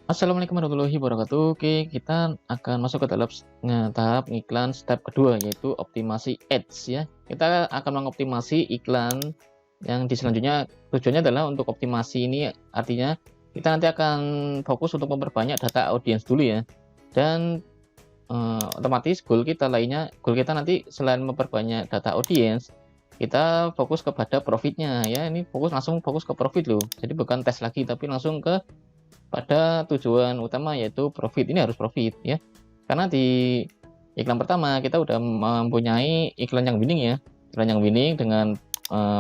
Assalamualaikum warahmatullahi wabarakatuh. Oke, kita akan masuk ke dalam tahap iklan step kedua, yaitu optimasi ads ya. Kita akan mengoptimasi iklan yang di selanjutnya. Tujuannya adalah untuk optimasi ini, artinya kita nanti akan fokus untuk memperbanyak data audiens dulu ya. Dan otomatis goal kita nanti selain memperbanyak data audiens, kita fokus kepada profitnya ya. Ini langsung fokus ke profit loh. Jadi bukan tes lagi, tapi langsung ke pada tujuan utama, yaitu profit. Ini harus profit ya, karena di iklan pertama kita udah mempunyai iklan yang winning ya, iklan yang winning dengan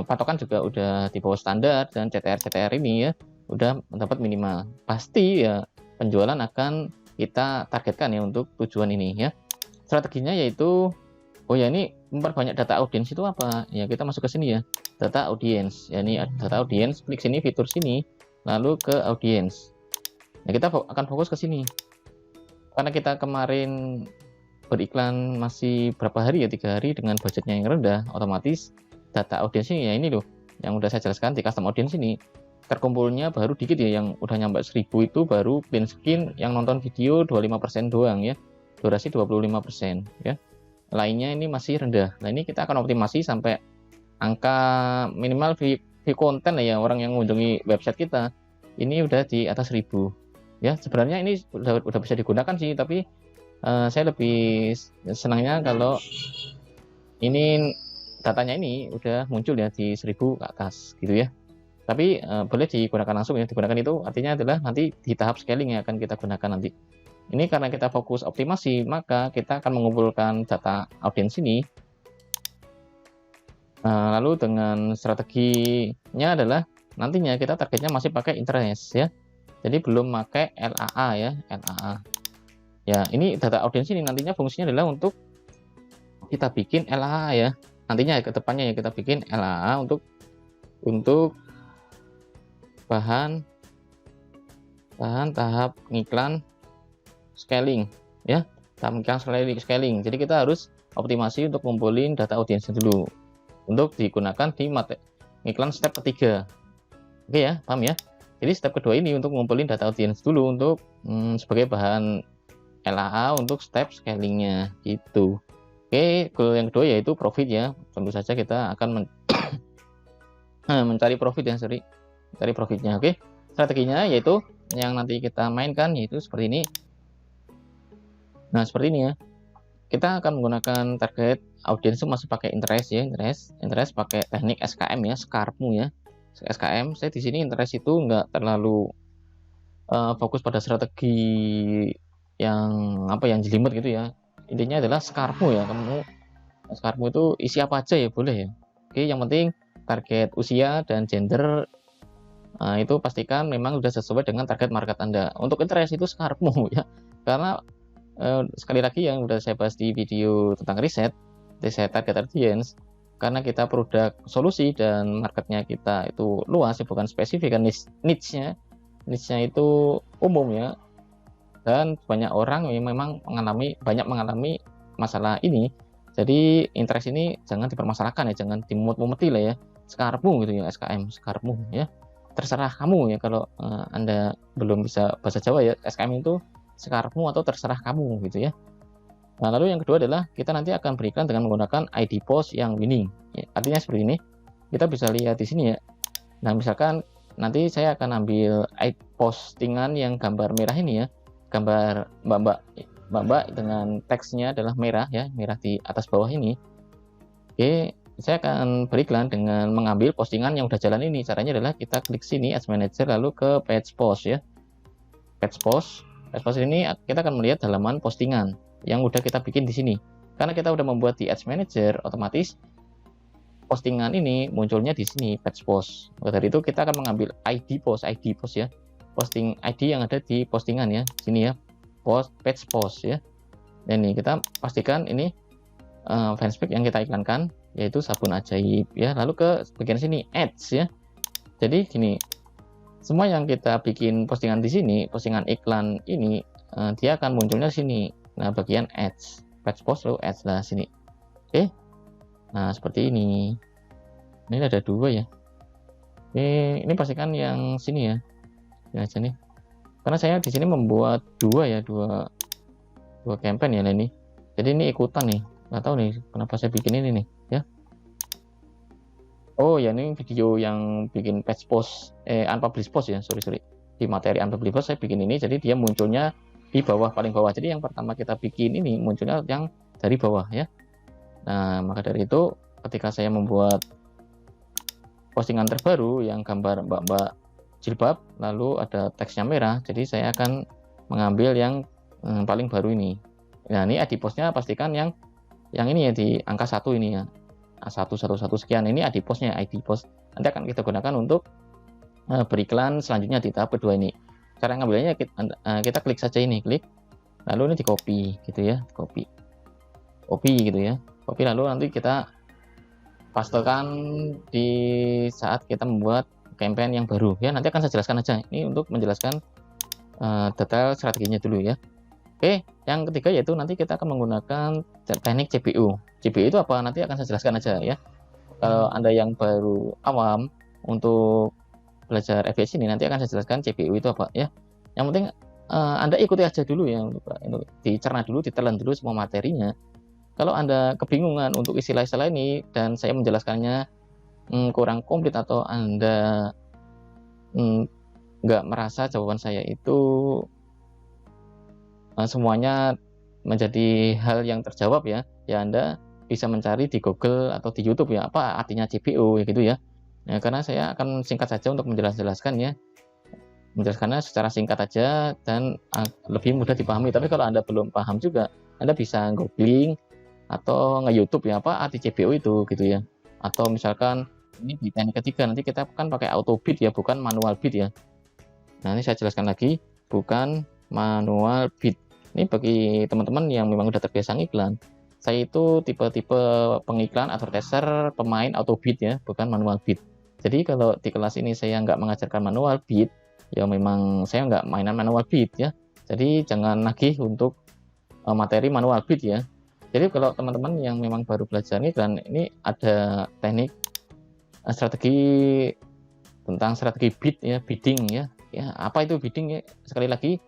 patokan juga udah di bawah standar, dan CTR ini ya udah mendapat minimal. Pasti ya penjualan akan kita targetkan ya untuk tujuan ini ya. Strateginya yaitu, oh ya, ini memperbanyak data audiens itu apa ya, kita masuk ke sini ya, data audiens ya. Ini data audiens, klik sini, fitur sini, lalu ke audiens. Nah, kita akan fokus ke sini. Karena kita kemarin beriklan masih berapa hari ya, 3 hari dengan budgetnya yang rendah, otomatis data audiensnya ya ini loh, yang udah saya jelaskan di custom audience ini. Terkumpulnya baru dikit ya, yang udah nyampe 1000 itu baru clean skin yang nonton video 25% doang ya. Durasi 25% ya. Lainnya ini masih rendah. Nah, ini kita akan optimasi sampai angka minimal view konten ya, orang yang mengunjungi website kita ini udah di atas 1000 ya. Sebenarnya ini udah bisa digunakan sih, tapi saya lebih senangnya kalau ini datanya ini udah muncul ya di 1000 ke atas gitu ya. Tapi boleh digunakan langsung ya. Digunakan itu artinya adalah nanti di tahap scaling yang akan kita gunakan nanti. Ini karena kita fokus optimasi, maka kita akan mengumpulkan data audiens ini. Lalu dengan strateginya adalah nantinya kita targetnya masih pakai interest ya. Jadi belum pakai LAA ya, LAA. Ya, ini data audiens ini nantinya fungsinya adalah untuk kita bikin LAA ya. Nantinya ke depannya ya kita bikin LAA untuk bahan tahap iklan scaling ya. Tahap iklan scaling. Jadi kita harus optimasi untuk ngumpulin data audiensnya dulu untuk digunakan di iklan step ketiga. Oke ya, paham ya? Jadi step kedua ini untuk ngumpulin data audiens dulu untuk sebagai bahan LAA untuk step scalingnya gitu. Oke, goal yang kedua yaitu profit ya. Tentu saja kita akan mencari profit ya, cari profitnya. Oke, strateginya yaitu yang nanti kita mainkan yaitu seperti ini. Nah, seperti ini ya. Kita akan menggunakan target audiens masih pakai interest ya, interest pakai teknik SKM ya, SKARMU ya. SKM, saya di sini interest itu nggak terlalu fokus pada strategi yang yang jelimet gitu ya. Intinya adalah SKARMU ya. SKARMU itu isi apa aja ya boleh ya. Oke, yang penting target usia dan gender itu pastikan memang sudah sesuai dengan target market Anda. Untuk interest itu SKARMU ya. Karena sekali lagi yang sudah saya bahas di video tentang riset target audience, karena kita produk solusi dan marketnya kita itu luas ya, bukan spesifik kan, niche-nya itu umum ya, dan banyak orang yang memang banyak mengalami masalah ini. Jadi interest ini jangan dipermasalahkan ya, jangan dimumut-mumeti lah ya. SKARMU gitu ya, SKM SKARMU ya. Terserah kamu ya, kalau Anda belum bisa bahasa Jawa ya, SKM itu SKARMU atau terserah kamu gitu ya. Nah, lalu yang kedua adalah kita nanti akan berikan dengan menggunakan ID post yang winning. Ya, artinya seperti ini. Kita bisa lihat di sini ya. Nah, misalkan nanti saya akan ambil postingan yang gambar merah ini ya. Gambar mbak-mbak dengan teksnya adalah merah ya, merah di atas bawah ini. Oke, saya akan beriklan dengan mengambil postingan yang udah jalan ini. Caranya adalah kita klik sini Ads Manager lalu ke Page Post ya. Page Post ini kita akan melihat halaman postingan yang udah kita bikin di sini. Karena kita udah membuat di Ads Manager, otomatis postingan ini munculnya di sini, Page Post. Maka dari itu kita akan mengambil ID post ya. Posting ID yang ada di postingan ya. Sini ya. Page Post ya. Dan ini kita pastikan ini fanspage yang kita iklankan yaitu sabun ajaib ya. Lalu ke bagian sini ads ya. Jadi gini, semua yang kita bikin postingan di sini, postingan iklan ini, dia akan munculnya sini. Nah, bagian ads, Page Post lalu ads lah sini. Oke. Nah, seperti ini. Ini ada 2 ya. Oke, ini pastikan yang sini ya. Ini aja nih. Karena saya di sini membuat dua campaign ya ini. Jadi ini ikutan nih, nggak tahu nih kenapa saya bikin ini nih ya. Oh ya, ini video yang bikin patch post, unpublished post ya, sorry. Di materi unpublished post saya bikin ini, jadi dia munculnya di bawah, paling bawah. Jadi yang pertama kita bikin ini munculnya yang dari bawah ya. Nah, maka dari itu ketika saya membuat postingan terbaru yang gambar mbak-mbak jilbab, lalu ada teksnya merah, jadi saya akan mengambil yang paling baru ini. Nah, ini ID postnya pastikan yang ini ya, di angka 1 ini ya. 111 sekian, ini ID postnya, ID post. Nanti akan kita gunakan untuk beriklan selanjutnya di tahap kedua ini. Cara ngambilnya kita klik saja ini, klik. Lalu ini di copy gitu ya, copy gitu ya. Copy, lalu nanti kita pastekan di saat kita membuat campaign yang baru ya. Nanti akan saya jelaskan aja ini untuk menjelaskan detail strateginya dulu ya. Oke, yang ketiga yaitu nanti kita akan menggunakan teknik CPU. CPU itu apa? Nanti akan saya jelaskan aja ya. Kalau Anda yang baru awam untuk belajar FX ini, nanti akan saya jelaskan CPU itu apa ya. Yang penting Anda ikuti aja dulu ya, untuk dicerna dulu, ditelan dulu semua materinya. Kalau Anda kebingungan untuk istilah-istilah ini dan saya menjelaskannya kurang komplit, atau Anda nggak merasa jawaban saya itu semuanya menjadi hal yang terjawab ya, Anda bisa mencari di Google atau di YouTube ya, apa artinya CPU ya gitu ya. Nah, karena saya akan singkat saja untuk menjelaskan ya, menjelaskannya secara singkat aja dan lebih mudah dipahami. Tapi kalau Anda belum paham juga, Anda bisa googling atau nge-YouTube ya, apa arti CPU itu gitu ya. Atau misalkan ini di teknik ketiga, nanti kita kan pakai auto bid ya, bukan manual bid ya. Nah, ini saya jelaskan lagi, bukan manual bid. Ini bagi teman-teman yang memang udah terbiasa ngiklan. Saya itu tipe-tipe pengiklan, advertiser, pemain auto bid ya, bukan manual bid. Jadi kalau di kelas ini saya nggak mengajarkan manual bid, ya memang saya nggak mainan manual bid ya. Jadi jangan nagih untuk materi manual bid ya. Jadi kalau teman-teman yang memang baru belajar ngiklan, ini ada teknik strategi tentang strategi bid ya, bidding ya. Ya, apa itu bidding ya? Sekali lagi,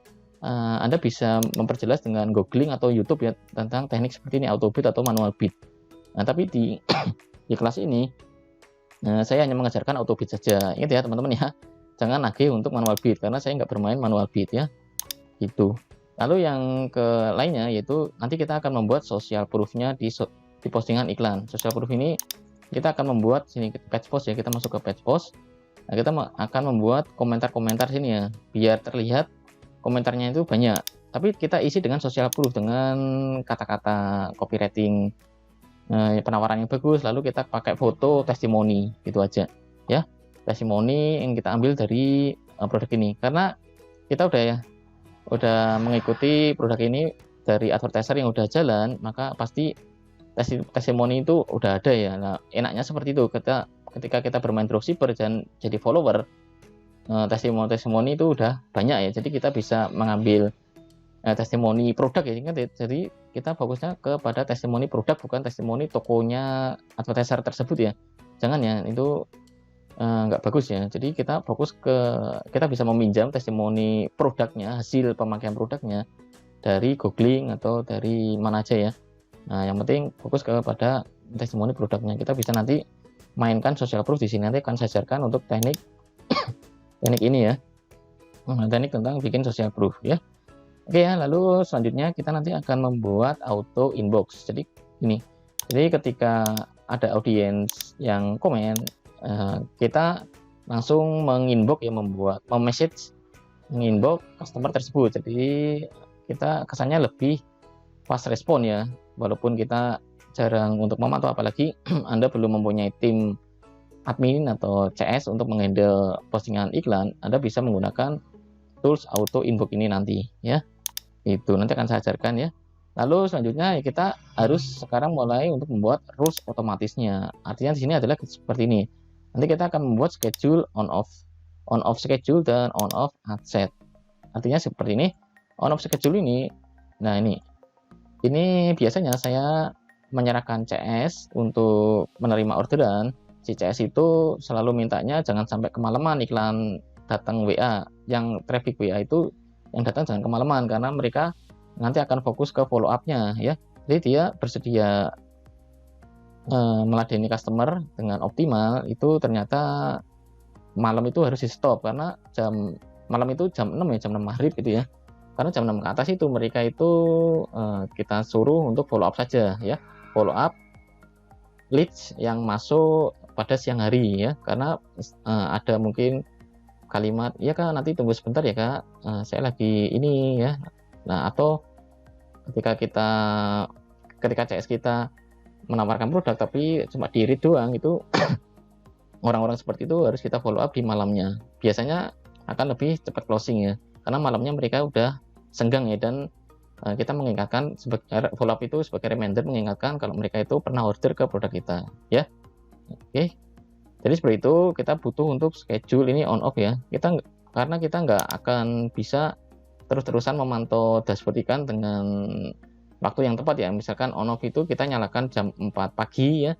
Anda bisa memperjelas dengan googling atau YouTube ya tentang teknik seperti ini, auto bid atau manual bid. Nah, tapi di kelas ini saya hanya mengajarkan auto bid saja. Ingat ya teman-teman ya, jangan nagih untuk manual bid karena saya nggak bermain manual bid ya. Gitu. Lalu yang ke lainnya yaitu nanti kita akan membuat social proof-nya di postingan iklan. Social proof ini kita akan membuat sini page post ya, kita masuk ke page post. Nah, kita akan membuat komentar-komentar sini ya, biar terlihat komentarnya itu banyak. Tapi kita isi dengan social proof, dengan kata-kata copywriting, penawaran yang bagus. Lalu kita pakai foto testimoni, gitu aja. Ya, testimoni yang kita ambil dari produk ini. Karena kita udah mengikuti produk ini dari advertiser yang udah jalan, maka pasti testimoni itu udah ada ya. Nah, enaknya seperti itu. Ketika kita bermain dropshipper dan jadi follower, testimoni itu udah banyak ya. Jadi kita bisa mengambil testimoni produk ya. Jadi kita fokusnya kepada testimoni produk, bukan testimoni tokonya advertiser tersebut ya. Jangan ya, itu nggak bagus ya. Jadi kita fokus kita bisa meminjam testimoni produknya, hasil pemakaian produknya dari googling atau dari mana aja ya. Nah, yang penting fokus kepada testimoni produknya. Kita bisa nanti mainkan social proof di sini. Nanti akan saya ajarkan untuk teknik ini ya. Teknik tentang bikin social proof ya. Oke ya, lalu selanjutnya kita nanti akan membuat auto inbox. Jadi ini. Jadi ketika ada audiens yang komen, kita langsung menginbox ya, menginbox customer tersebut. Jadi kita kesannya lebih fast respon ya, walaupun kita jarang untuk memantau, apalagi Anda belum mempunyai tim admin atau CS untuk menghandle postingan iklan. Anda bisa menggunakan tools auto inbox ini nanti ya. Itu nanti akan saya ajarkan ya. Lalu selanjutnya ya, kita harus sekarang mulai untuk membuat rules otomatisnya. Artinya di sini adalah seperti ini. Nanti kita akan membuat schedule on off schedule dan on off set. Artinya seperti ini. On off schedule ini, nah ini biasanya saya menyerahkan CS untuk menerima orderan. Si CS itu selalu mintanya jangan sampai kemalaman iklan datang WA. Yang traffic WA itu yang datang jangan kemalaman, karena mereka nanti akan fokus ke follow up-nya ya. Jadi dia bersedia meladeni customer dengan optimal, itu ternyata malam itu harus di stop, karena malam itu jam 6 ya, jam 6 maghrib gitu ya. Karena jam 6 ke atas itu mereka itu kita suruh untuk follow up saja ya, follow up leads yang masuk pada siang hari ya, karena ada mungkin kalimat, ya Kak nanti tunggu sebentar ya Kak, saya lagi ini ya. Nah, atau ketika CS kita menawarkan produk tapi cuma di read doang, itu orang-orang seperti itu harus kita follow up di malamnya. Biasanya akan lebih cepat closing ya, karena malamnya mereka udah senggang ya, dan kita mengingatkan follow up itu sebagai reminder, mengingatkan kalau mereka itu pernah order ke produk kita ya. Oke, jadi seperti itu kita butuh untuk schedule ini on off ya. Karena kita nggak akan bisa terus-terusan memantau dashboard ikan dengan waktu yang tepat ya. Misalkan on off itu kita nyalakan jam 4 pagi ya.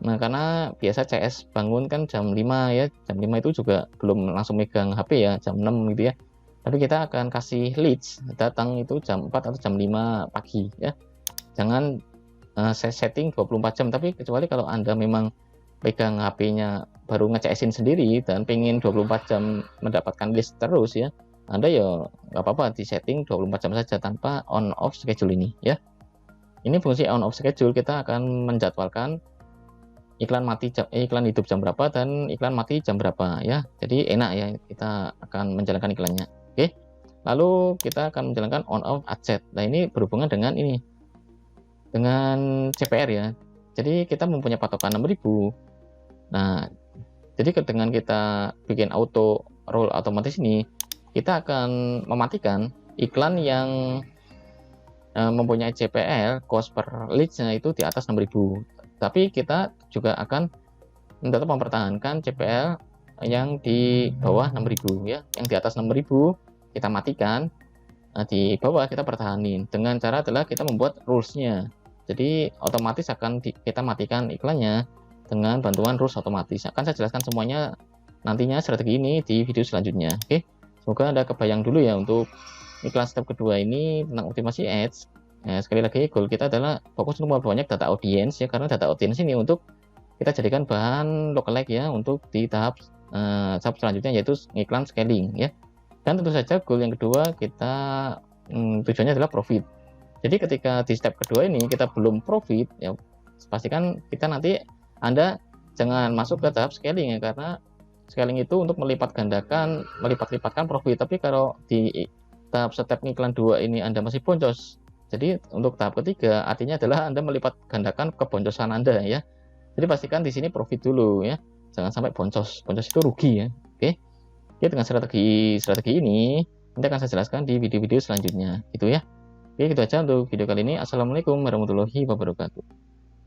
Nah, karena biasa CS bangun kan jam 5 ya. Jam 5 itu juga belum langsung megang HP ya, jam 6 gitu ya. Tapi kita akan kasih leads datang itu jam 4 atau jam 5 pagi ya. Jangan setting 24 jam, tapi kecuali kalau Anda memang pegang HP-nya baru nge-CS-in sendiri dan pengen 24 jam mendapatkan list terus ya, Anda ya nggak apa-apa di setting 24 jam saja tanpa on off schedule ini ya. Ini fungsi on off schedule, kita akan menjadwalkan iklan hidup jam berapa dan iklan mati jam berapa ya. Jadi enak ya, kita akan menjalankan iklannya. Oke. Lalu kita akan menjalankan on off ad set. Nah, ini berhubungan dengan CPR ya. Jadi kita mempunyai patokan 6.000. Nah, jadi dengan kita bikin auto roll otomatis ini, kita akan mematikan iklan yang mempunyai CPL cost per leads-nya itu di atas 6.000. Tapi kita juga akan tetap mempertahankan CPL yang di bawah 6.000 ya. Yang di atas 6.000 kita matikan, di bawah kita pertahanin. Dengan cara adalah kita membuat rules-nya. Jadi otomatis akan kita matikan iklannya dengan bantuan rules otomatis. Akan saya jelaskan semuanya nantinya strategi ini di video selanjutnya. Oke, semoga Anda kebayang dulu ya untuk iklan step kedua ini tentang optimasi ads. Nah, sekali lagi goal kita adalah fokus untuk memperbanyak data audience ya, karena data audience ini untuk kita jadikan bahan lookalike ya untuk di tahap selanjutnya, yaitu iklan scaling ya. Dan tentu saja goal yang kedua kita tujuannya adalah profit. Jadi ketika di step kedua ini kita belum profit ya, pastikan kita nanti Anda jangan masuk ke tahap scaling ya, karena scaling itu untuk melipat-lipatkan profit. Tapi kalau di tahap step iklan 2 ini Anda masih boncos, jadi untuk tahap ketiga artinya adalah Anda melipat gandakan keboncosan Anda ya. Jadi pastikan di sini profit dulu ya, jangan sampai boncos. Boncos itu rugi ya. Oke. Oke, dengan strategi ini nanti akan saya jelaskan di video-video selanjutnya gitu ya. Oke, gitu aja untuk video kali ini. Assalamualaikum warahmatullahi wabarakatuh.